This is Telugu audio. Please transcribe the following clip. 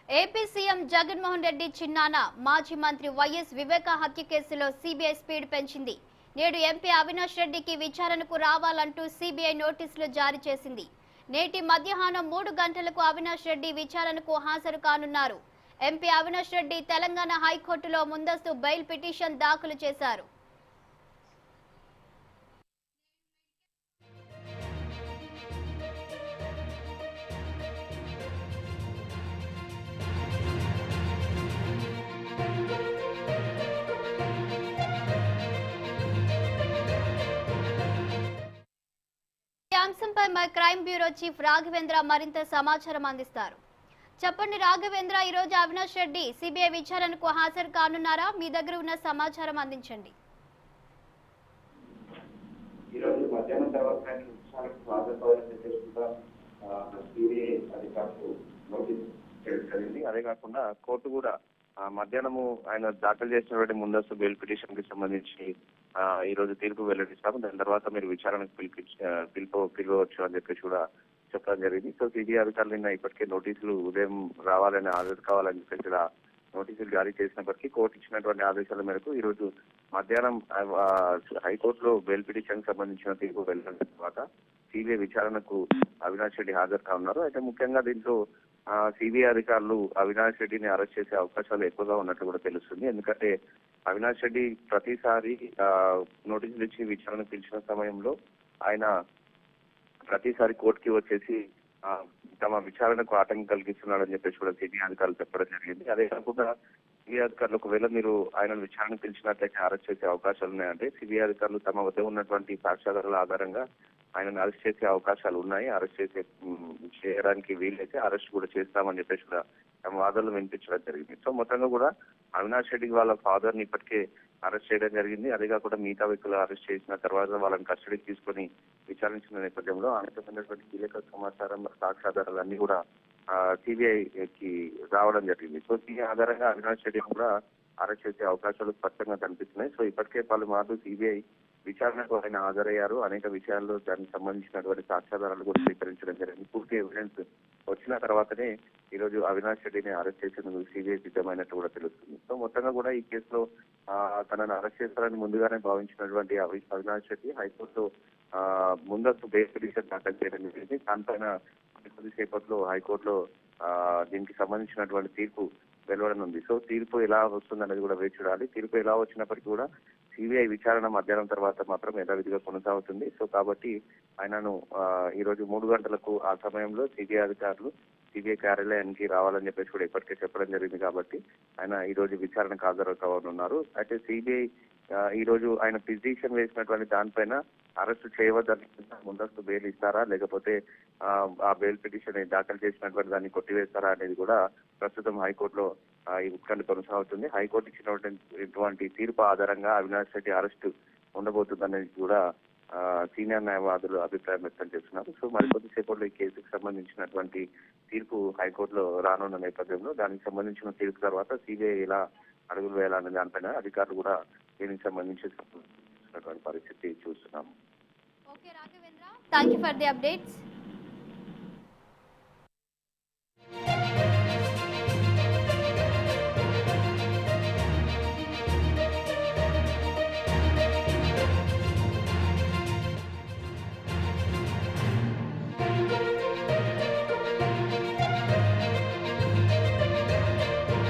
ఏపీ సీఎం జగన్మోహన్ రెడ్డి చిన్నాన మాజీ మంత్రి వైఎస్ వివేక హత్య కేసులో సీబీఐ స్పీడ్ పెంచింది. నేడు ఎంపీ అవినాష్ రెడ్డికి విచారణకు రావాలంటూ సీబీఐ నోటీసులు జారీ చేసింది. నేటి మధ్యాహ్నం 3 గంటలకు అవినాష్ రెడ్డి విచారణకు హాజరు కానున్నారు. ఎంపీ అవినాష్ రెడ్డి తెలంగాణ హైకోర్టులో ముందస్తు బెయిల్ పిటిషన్ దాఖలు చేశారు. ఈ అంశంపై మా క్రైమ్ బ్యూరో చీఫ్ రాఘవేంద్ర మరింత సమాచారం అందిస్తారు. చెప్పండి రాఘవేంద్ర, ఈ రోజు అవినాష్ రెడ్డి సిబిఐ విచారణకు హాజరు కానున్నారా? మీ దగ్గర ఉన్న సమాచారం అందించండి. ఈ రోజు మధ్యాహ్నం తర్వాత నోటీస్ జరిగింది. అదే కాకుండా కోర్టు కూడా మధ్యాహ్నము ఆయన దాఖలు చేసినటువంటి ముందస్తు బెయిల్ పిటిషన్ కి సంబంధించి ఈ రోజు తీర్పు వెల్లడిస్తాము. దాని తర్వాత మీరు విచారణకు పిలవచ్చు అని చెప్పేసి కూడా చెప్పడం జరిగింది. సో సిబిఐ అధికారులు నిన్న ఇప్పటికే నోటీసులు ఉదయం రావాలని హాజరు కావాలని చెప్పేసి కూడా నోటీసులు జారీ చేసినప్పటికీ కోర్టు ఇచ్చినటువంటి ఆదేశాల మేరకు ఈ రోజు మధ్యాహ్నం హైకోర్టులో బెయిల్ పిటిషన్ సంబంధించిన తీర్పు వెళ్లిన తర్వాత సిబిఐ విచారణకు అవినాష్ రెడ్డి హాజరు కానున్నారు. అయితే ముఖ్యంగా దీంట్లో సిబిఐ అధికారులు అవినాష్ రెడ్డిని అరెస్ట్ చేసే అవకాశాలు ఎక్కువగా ఉన్నట్లు కూడా తెలుస్తుంది. ఎందుకంటే అవినాష్ రెడ్డి ప్రతిసారి నోటీసులు ఇచ్చి విచారణ పిలిచిన సమయంలో ఆయన ప్రతిసారి కోర్టుకి వచ్చేసి తమ విచారణకు ఆటంకం కలిగిస్తున్నాడని చెప్పేసి కూడా సిబిఐ అధికారులు చెప్పడం జరిగింది. అదే కాకుండా సిబిఐ అధికారులు ఒకవేళ మీరు ఆయన విచారణ పిలిచినట్లయితే అరెస్ట్ చేసే అవకాశాలు ఉన్నాయంటే సిబిఐ అధికారులు తమ వద్ద ఉన్నటువంటి సాక్ష్యాధారాల ఆధారంగా ఆయనను అరెస్ట్ చేసే అవకాశాలు ఉన్నాయి. అరెస్ట్ చేయడానికి వీలైతే అరెస్ట్ కూడా చేస్తామని చెప్పేసి కూడా తమ వాదనలు వినిపించడం జరిగింది. సో మొత్తంగా కూడా అవినాష్ రెడ్డి వాళ్ళ ఫాదర్ ని ఇప్పటికే అరెస్ట్ చేయడం జరిగింది. అదే కాకుండా మిగతా వ్యక్తులు అరెస్ట్ చేసిన తర్వాత వాళ్ళని కస్టడీకి తీసుకొని విచారించిన నేపథ్యంలో అనేకమైనటువంటి కీలక సమాచారం సాక్ష్యాధారాలన్నీ కూడా సిబిఐకి రావడం జరిగింది. సో దీని ఆధారంగా అవినాష్ రెడ్డి కూడా అరెస్ట్ చేసే అవకాశాలు స్పష్టంగా కనిపిస్తున్నాయి. సో ఇప్పటికే పలుమార్లు సిబిఐ విచారణకు ఆయన హాజరయ్యారు. అనేక విషయాల్లో దానికి సంబంధించినటువంటి సాక్ష్యాధారాలు కూడా స్వీకరించడం జరిగింది. పూర్తి ఎవిడెన్స్ వచ్చిన తర్వాతనే ఈ రోజు అవినాష్ రెడ్డిని అరెస్ట్ చేసేందుకు సిబిఐ సిద్ధమైనట్టు కూడా తెలుస్తుంది. సో మొత్తంగా కూడా ఈ కేసులో తనను అరెస్ట్ చేస్తారని ముందుగానే భావించినటువంటి అవినాష్ రెడ్డి హైకోర్టులో ముందస్తు బెయిల్ పిటిషన్ దాఖలు చేయడం జరిగింది. దానిపైన కొద్దిసేపట్లో హైకోర్టులో దీనికి సంబంధించినటువంటి తీర్పు వెలువడనుంది. సో తీర్పు ఎలా వస్తుందనేది కూడా వేచి చూడాలి. తీర్పు ఎలా వచ్చినప్పటికీ కూడా సిబిఐ విచారణ మధ్యాహ్నం తర్వాత మాత్రం యథావిధిగా కొనసాగుతుంది. సో కాబట్టి ఆయనను ఈ రోజు 3 గంటలకు ఆ సమయంలో సిబిఐ అధికారులు సిబిఐ కార్యాలయానికి రావాలని చెప్పేసి కూడా ఇప్పటికే చెప్పడం జరిగింది. కాబట్టి ఆయన ఈ రోజు విచారణకు హాజరు కావాలన్నారు. అయితే సిబిఐ ఈ రోజు ఆయన పిటిషన్ వేసినటువంటి దానిపైన అరెస్ట్ చేయవద్దని ముందస్తు బెయిల్ ఇస్తారా లేకపోతే ఆ బెయిల్ పిటిషన్ దాఖలు చేసినటువంటి దాన్ని కొట్టివేస్తారా అనేది కూడా ప్రస్తుతం హైకోర్టులో ఈ ఉత్కంఠ కొనసాగుతుంది. హైకోర్టు ఇచ్చినటువంటి తీర్పు ఆధారంగా అవినాష్ రెడ్డి అరెస్టు ఉండబోతుందనేది కూడా సీనియర్ న్యాయవాదులు అభిప్రాయం వ్యక్తం చేస్తున్నారు. సో మరికొద్దిసేపట్లో ఈ కేసుకు సంబంధించినటువంటి తీర్పు హైకోర్టులో రానున్న నేపథ్యంలో దానికి సంబంధించిన తీర్పు తర్వాత సిబిఐ ఎలా అడుగులు వేయాలనే దానిపైన అధికారులు కూడా దీనికి సంబంధించినటువంటి పరిస్థితి చూస్తున్నాము. Okay Raghavendra, thank you for the updates.